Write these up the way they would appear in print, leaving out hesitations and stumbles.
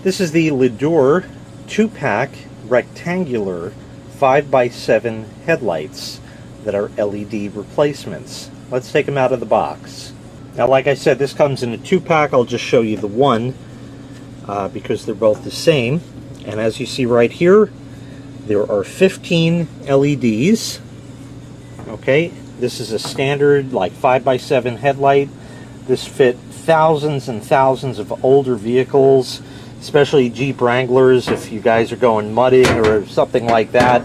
This is the LEDUR 2-pack rectangular 5x7 headlights that are LED replacements. Let's take them out of the box. Now, like I said, this comes in a 2-pack. I'll just show you the one because they're both the same. And as you see right here, there are 15 LEDs. Okay, this is a standard like 5x7 headlight. This fit thousands and thousands of older vehicles, especially Jeep Wranglers. If you guys are going mudding or something like that,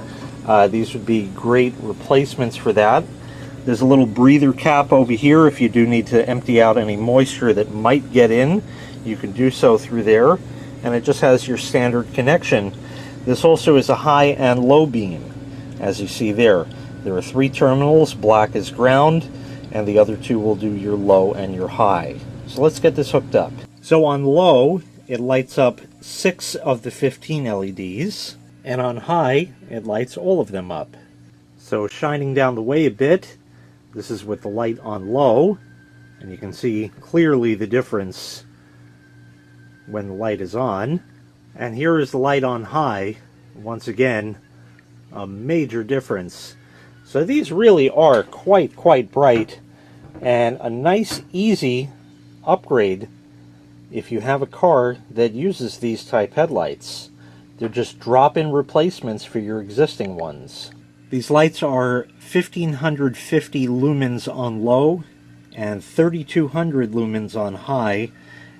these would be great replacements for that. There's a little breather cap over here if you do need to empty out any moisture that might get in. You can do so through there, and it just has your standard connection. This also is a high and low beam, as you see there. There are 3 terminals, black is ground, and the other 2 will do your low and your high. So let's get this hooked up. So on low, it lights up 6 of the 15 LEDs, and on high, it lights all of them up. So shining down the way a bit, this is with the light on low, and you can see clearly the difference when the light is on. And here is the light on high. Once again, a major difference. So these really are quite bright, and a nice easy upgrade if you have a car that uses these type headlights. They're just drop-in replacements for your existing ones. These lights are 1550 lumens on low and 3200 lumens on high,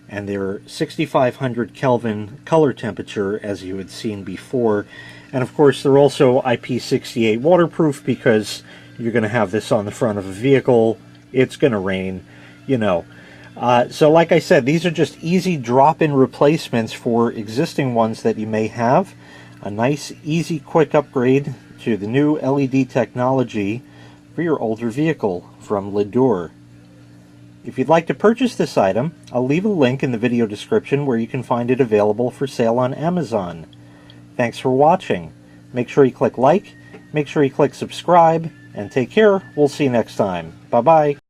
and they're 6500 Kelvin color temperature, as you had seen before. And of course, they're also Ip68 waterproof, because you're going to have this on the front of a vehicle. It's going to rain, you know. So like I said, these are just easy drop-in replacements for existing ones that you may have. A nice, easy, quick upgrade to the new LED technology for your older vehicle from LEDUR. If you'd like to purchase this item, I'll leave a link in the video description where you can find it available for sale on Amazon. Thanks for watching. Make sure you click like, make sure you click subscribe, and take care. We'll see you next time. Bye-bye.